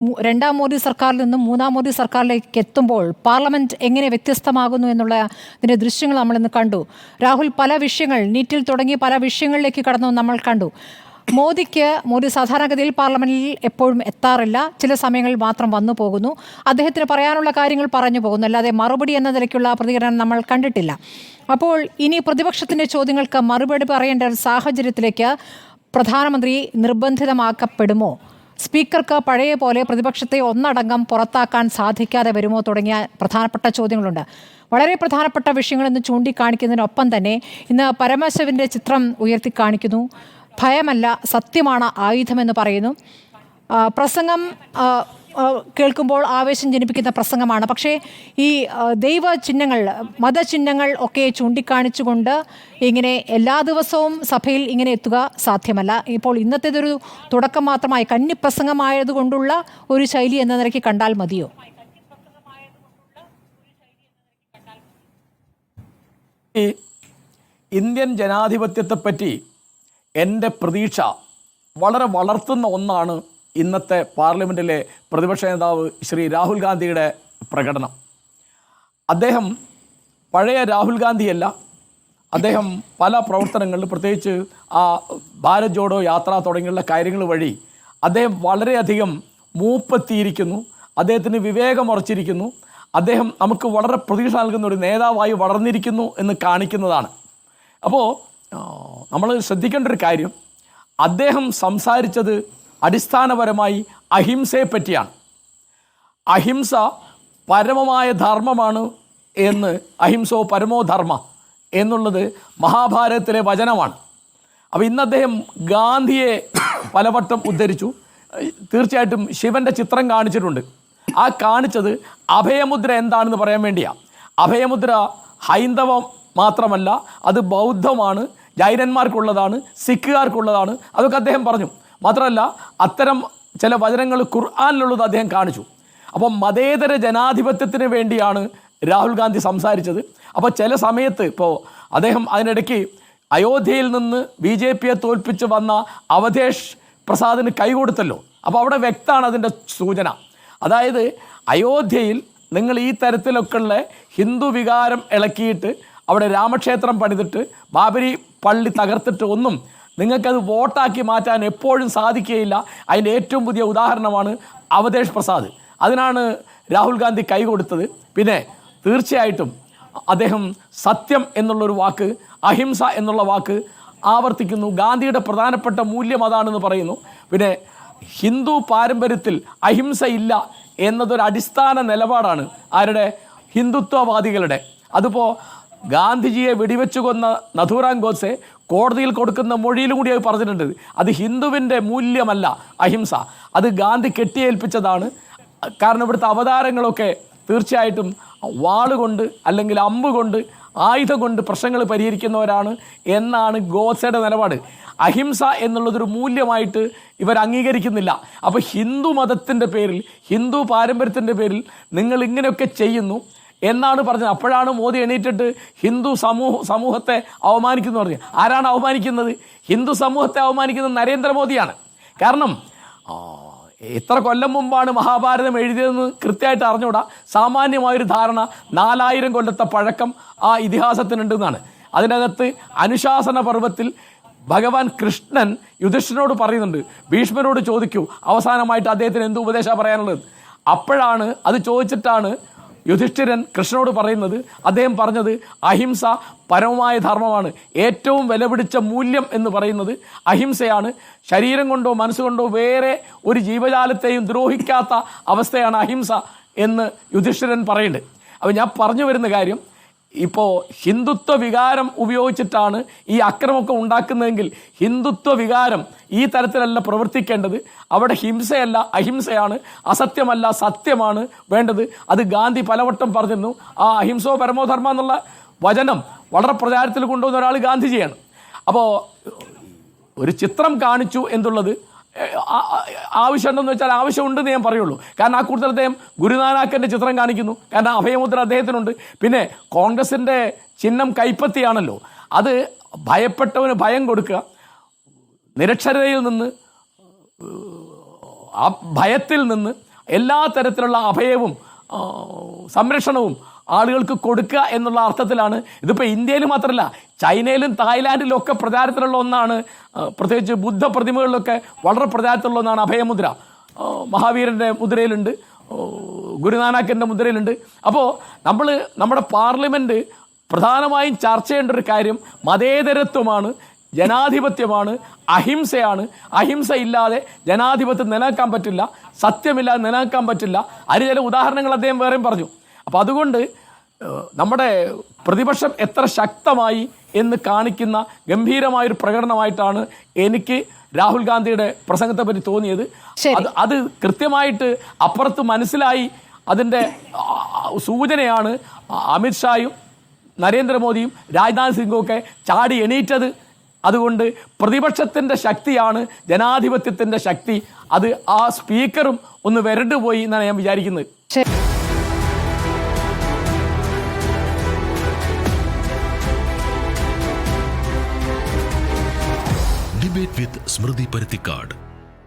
രണ്ടാം മോദി സർക്കാരിൽ നിന്നും മൂന്നാം മോദി സർക്കാരിലേക്ക് എത്തുമ്പോൾ പാർലമെന്റ് എങ്ങനെ വ്യത്യസ്തമാകുന്നു എന്നുള്ള ഇതിന്റെ ദൃശ്യങ്ങൾ നമ്മൾ ഇന്ന് കണ്ടു. രാഹുൽ, പല വിഷയങ്ങൾ നീറ്റിൽ തുടങ്ങി പല വിഷയങ്ങളിലേക്ക് കടന്നു നമ്മൾ കണ്ടു. മോദി സാധാരണഗതിയിൽ പാർലമെന്റിൽ എപ്പോഴും എത്താറില്ല, ചില സമയങ്ങളിൽ മാത്രം വന്നു പോകുന്നു. അദ്ദേഹത്തിന് പറയാനുള്ള കാര്യങ്ങൾ പറഞ്ഞു പോകുന്നു, അല്ലാതെ മറുപടി എന്ന നിലയ്ക്കുള്ള പ്രതികരണം നമ്മൾ കണ്ടിട്ടില്ല. അപ്പോൾ ഇനി പ്രതിപക്ഷത്തിന്റെ ചോദ്യങ്ങൾക്ക് മറുപടി പറയേണ്ട ഒരു സാഹചര്യത്തിലേക്ക് പ്രധാനമന്ത്രി നിർബന്ധിതമാക്കപ്പെടുമോ? സ്പീക്കർക്ക് പഴയ പോലെ പ്രതിപക്ഷത്തെ ഒന്നടങ്കം പുറത്താക്കാൻ സാധിക്കാതെ വരുമോ തുടങ്ങിയ പ്രധാനപ്പെട്ട ചോദ്യങ്ങളുണ്ട്. വളരെ പ്രധാനപ്പെട്ട വിഷയങ്ങൾ ഇന്ന് ചൂണ്ടിക്കാണിക്കുന്നതിനൊപ്പം തന്നെ ഇന്ന് പരമശിവന്റെ ചിത്രം ഉയർത്തിക്കാണിക്കുന്നു. ഭയമല്ല, സത്യമാണ് ആയുധമെന്ന് പറയുന്നു. പ്രസംഗം കേൾക്കുമ്പോൾ ആവേശം ജനിപ്പിക്കുന്ന പ്രസംഗമാണ്. പക്ഷേ ഈ ദൈവ ചിഹ്നങ്ങൾ, മതചിഹ്നങ്ങൾ ഒക്കെ ചൂണ്ടിക്കാണിച്ചുകൊണ്ട് ഇങ്ങനെ എല്ലാ ദിവസവും സഭയിൽ ഇങ്ങനെ എത്തുക സാധ്യമല്ല. ഇപ്പോൾ ഇന്നത്തേതൊരു തുടക്കം മാത്രമായി കന്നിപ്രസംഗമായതുകൊണ്ടുള്ള ഒരു ശൈലി എന്ന നിലയ്ക്ക് കണ്ടാൽ മതിയോ? ഈ ഇന്ത്യൻ ജനാധിപത്യത്തെപ്പറ്റി എൻ്റെ പ്രതീക്ഷ വളരെ വളർത്തുന്ന ഒന്നാണ് ഇന്നത്തെ പാർലമെൻറ്റിലെ പ്രതിപക്ഷ നേതാവ് ശ്രീ രാഹുൽ ഗാന്ധിയുടെ പ്രകടനം. അദ്ദേഹം പഴയ രാഹുൽ ഗാന്ധിയല്ല. അദ്ദേഹം പല പ്രവർത്തനങ്ങളിൽ, പ്രത്യേകിച്ച് ആ ഭാരത് ജോഡോ യാത്ര തുടങ്ങിയുള്ള കാര്യങ്ങൾ വഴി അദ്ദേഹം വളരെയധികം മൂപ്പെത്തിയിരിക്കുന്നു. അദ്ദേഹത്തിന് വിവേകം ഉറച്ചിരിക്കുന്നു. അദ്ദേഹം നമുക്ക് വളരെ പ്രതീക്ഷ നൽകുന്ന ഒരു നേതാവായി വളർന്നിരിക്കുന്നു എന്ന് കാണിക്കുന്നതാണ്. അപ്പോൾ നമ്മൾ ശ്രദ്ധിക്കേണ്ട ഒരു കാര്യം, അദ്ദേഹം സംസാരിച്ചത് അടിസ്ഥാനപരമായി അഹിംസയെ പറ്റിയാണ്. അഹിംസ പരമമായ ധർമ്മമാണ് എന്ന്, അഹിംസോ പരമോ ധർമ്മ എന്നുള്ളത് മഹാഭാരതത്തിലെ വചനമാണ്. അപ്പോൾ ഇന്ന് അദ്ദേഹം ഗാന്ധിയെ പലവട്ടം ഉദ്ധരിച്ചു. തീർച്ചയായിട്ടും ശിവൻ്റെ ചിത്രം കാണിച്ചിട്ടുണ്ട്. ആ കാണിച്ചത് അഭയമുദ്ര എന്താണെന്ന് പറയാൻ വേണ്ടിയാണ്. അഭയമുദ്ര ഹൈന്ദവം മാത്രമല്ല, അത് ബൗദ്ധമാണ്, ജൈനന്മാർക്കുള്ളതാണ്, സിഖുകാർക്കുള്ളതാണ്. അതൊക്കെ അദ്ദേഹം പറഞ്ഞു. മാത്രമല്ല, അത്തരം ചില വചനങ്ങൾ ഖുർആനിലുള്ളത് അദ്ദേഹം കാണിച്ചു. അപ്പം മതേതര ജനാധിപത്യത്തിന് വേണ്ടിയാണ് രാഹുൽ ഗാന്ധി സംസാരിച്ചത്. അപ്പോൾ ചില സമയത്ത് ഇപ്പോൾ അദ്ദേഹം അതിനിടയ്ക്ക് അയോധ്യയിൽ നിന്ന് BJPയെ തോൽപ്പിച്ച് വന്ന അവധേഷ് പ്രസാദിന് കൈ കൊടുത്തല്ലോ. അപ്പോൾ അവിടെ വ്യക്തമാണ് അതിൻ്റെ സൂചന. അതായത് അയോധ്യയിൽ നിങ്ങൾ ഈ തരത്തിലൊക്കെയുള്ള ഹിന്ദു വികാരം ഇളക്കിയിട്ട് അവിടെ രാമക്ഷേത്രം പണിതിട്ട് ബാബരി പള്ളി തകർത്തിട്ട് ഒന്നും നിങ്ങൾക്കത് വോട്ടാക്കി മാറ്റാൻ എപ്പോഴും സാധിക്കുകയില്ല. അതിൻ്റെ ഏറ്റവും പുതിയ ഉദാഹരണമാണ് അവധേഷ് പ്രസാദ്. അതിനാണ് രാഹുൽ ഗാന്ധി കൈ കൊടുത്തത്. പിന്നെ തീർച്ചയായിട്ടും അദ്ദേഹം സത്യം എന്നുള്ളൊരു വാക്ക്, അഹിംസ എന്നുള്ള വാക്ക് ആവർത്തിക്കുന്നു. ഗാന്ധിയുടെ പ്രധാനപ്പെട്ട മൂല്യം അതാണെന്ന് പറയുന്നു. പിന്നെ ഹിന്ദു പാരമ്പര്യത്തിൽ അഹിംസ ഇല്ല എന്നതൊരു അടിസ്ഥാന നിലപാടാണ് ആരുടെ? ഹിന്ദുത്വവാദികളുടെ. അതിപ്പോൾ ഗാന്ധിജിയെ വെടിവെച്ചു കൊന്ന നഥുറാം ഗോഡ്സെ കോടതിയിൽ കൊടുക്കുന്ന മൊഴിയിലും കൂടി അത് പറഞ്ഞിട്ടുണ്ട്. അത് ഹിന്ദുവിൻ്റെ മൂല്യമല്ല അഹിംസ, അത് ഗാന്ധി കെട്ടിയേൽപ്പിച്ചതാണ്. കാരണം ഇവിടുത്തെ അവതാരങ്ങളൊക്കെ തീർച്ചയായിട്ടും വാളുകൊണ്ട് അല്ലെങ്കിൽ അമ്പ് കൊണ്ട്, ആയുധം കൊണ്ട് പ്രശ്നങ്ങൾ പരിഹരിക്കുന്നവരാണ് എന്നാണ് ഗോഡ്സെയുടെ നിലപാട്. അഹിംസ എന്നുള്ളതൊരു മൂല്യമായിട്ട് ഇവർ അംഗീകരിക്കുന്നില്ല. അപ്പോൾ ഹിന്ദു മതത്തിൻ്റെ പേരിൽ, ഹിന്ദു പാരമ്പര്യത്തിൻ്റെ പേരിൽ നിങ്ങൾ ഇങ്ങനെയൊക്കെ ചെയ്യുന്നു എന്നാണ് പറഞ്ഞത്. അപ്പോഴാണ് മോദി എണീറ്റിട്ട് ഹിന്ദു സമൂഹത്തെ അവമാനിക്കുന്നു പറഞ്ഞു. ആരാണ് അവമാനിക്കുന്നത്? ഹിന്ദു സമൂഹത്തെ അവമാനിക്കുന്നത് നരേന്ദ്രമോദിയാണ്. കാരണം എത്ര കൊല്ലം മുമ്പാണ് മഹാഭാരതം എഴുതിയതെന്ന് കൃത്യമായിട്ട് അറിഞ്ഞൂടാ. സാമാന്യമായൊരു ധാരണ 4000 കൊല്ലത്തെ പഴക്കം ആ ഇതിഹാസത്തിനുണ്ടെന്നാണ്. അതിനകത്ത് അനുശാസന പർവ്വത്തിൽ ഭഗവാൻ കൃഷ്ണൻ യുധിഷ്ഠിരനോട് പറയുന്നുണ്ട്, ഭീഷ്മനോട് ചോദിക്കൂ അവസാനമായിട്ട് അദ്ദേഹത്തിന് എന്ത് ഉപദേശമാണ് പറയാനുള്ളത്. അപ്പോഴാണ് അത് ചോദിച്ചിട്ടാണ് യുധിഷ്ഠിരൻ കൃഷ്ണനോട് പറയുന്നത്. അദ്ദേഹം പറഞ്ഞത് അഹിംസ പരമമായ ധർമ്മമാണ്, ഏറ്റവും വിലപിടിച്ച മൂല്യം എന്ന് പറയുന്നത് അഹിംസയാണ്. ശരീരം കൊണ്ടോ മനസ്സുകൊണ്ടോ വേറെ ഒരു ജീവജാലത്തെയും ദ്രോഹിക്കാത്ത അവസ്ഥയാണ് അഹിംസ എന്ന് യുധിഷ്ഠിരൻ പറയുന്നുണ്ട്. അപ്പോൾ ഞാൻ പറഞ്ഞു വരുന്ന കാര്യം, ഇപ്പോൾ ഹിന്ദുത്വ വികാരം ഉപയോഗിച്ചിട്ടാണ് ഈ അക്രമമൊക്കെ ഉണ്ടാക്കുന്നതെങ്കിൽ ഹിന്ദുത്വ വികാരം ഈ തരത്തിലല്ല പ്രവർത്തിക്കേണ്ടത്. അവിടെ ഹിംസയല്ല അഹിംസയാണ്, അസത്യമല്ല സത്യമാണ് വേണ്ടത്. അത് ഗാന്ധി പലവട്ടം പറഞ്ഞിരുന്നു. ആ അഹിംസോ പരമോധർമ്മ എന്നുള്ള വചനം വളരെ പ്രചാരത്തിൽ കൊണ്ടുവന്ന ഒരാൾ ഗാന്ധിജിയാണ്. അപ്പോൾ ഒരു ചിത്രം കാണിച്ചു എന്നുള്ളത് ആവശ്യമുണ്ടെന്ന് വെച്ചാൽ ആവശ്യമുണ്ടെന്ന് ഞാൻ പറയുള്ളൂ. കാരണം ആ കൂട്ടത്തിൽ അദ്ദേഹം ഗുരുനാനാക്കിൻ്റെ ചിത്രം കാണിക്കുന്നു. കാരണം അഭയമുദ്ര അദ്ദേഹത്തിനുണ്ട്. പിന്നെ കോൺഗ്രസിൻ്റെ ചിഹ്നം കൈപ്പത്തിയാണല്ലോ. അത് ഭയപ്പെട്ടവന് ഭയം കൊടുക്കുക, നിരക്ഷരതയിൽ നിന്ന് ആ ഭയത്തിൽ നിന്ന് എല്ലാ തരത്തിലുള്ള അഭയവും സംരക്ഷണവും ആളുകൾക്ക് കൊടുക്കുക എന്നുള്ള അർത്ഥത്തിലാണ്. ഇതിപ്പോൾ ഇന്ത്യയിൽ മാത്രമല്ല, ചൈനയിലും തായ്ലാൻഡിലും ഒക്കെ പ്രചാരത്തിലുള്ള ഒന്നാണ്. പ്രത്യേകിച്ച് ബുദ്ധ പ്രതിമകളിലൊക്കെ വളരെ പ്രചാരത്തിലുള്ള ഒന്നാണ് അഭയമുദ്ര. മഹാവീരൻ്റെ മുദ്രയിലുണ്ട്, ഗുരുനാനാക്കിൻ്റെ മുദ്രയിലുണ്ട്. അപ്പോൾ നമ്മുടെ പാർലമെൻറ്റ് പ്രധാനമായും ചർച്ച ചെയ്യേണ്ട ഒരു കാര്യം മതേതരത്വമാണ്, ജനാധിപത്യമാണ്, അഹിംസയാണ്. അഹിംസ ഇല്ലാതെ ജനാധിപത്യം നിലനിൽക്കാൻ പറ്റില്ല, സത്യമില്ലാതെ നിലനിൽക്കാൻ പറ്റില്ല. അതിന് ചില ഉദാഹരണങ്ങൾ അദ്ദേഹം വേറെയും പറഞ്ഞു. അപ്പോൾ അതുകൊണ്ട് നമ്മുടെ പ്രതിപക്ഷം എത്ര ശക്തമായി എന്ന് കാണിക്കുന്ന ഗംഭീരമായൊരു പ്രകടനമായിട്ടാണ് എനിക്ക് രാഹുൽ ഗാന്ധിയുടെ പ്രസംഗത്തെ പറ്റി തോന്നിയത്. അത് കൃത്യമായിട്ട് അപ്പുറത്ത് മനസ്സിലായി. അതിൻ്റെ സൂചനയാണ് അമിത്ഷായും നരേന്ദ്രമോദിയും രാജ്നാഥ് സിംഗും ഒക്കെ ചാടി എണീറ്റത്. അതുകൊണ്ട് പ്രതിപക്ഷത്തിൻ്റെ ശക്തിയാണ് ജനാധിപത്യത്തിൻ്റെ ശക്തി. അത് ആ സ്പീക്കറും ഒന്ന് വരണ്ടുപോയി എന്നാണ് ഞാൻ വിചാരിക്കുന്നത്. ഡിബേറ്റ് വിത്ത് സ്മൃതി പരുത്തിക്കാട്.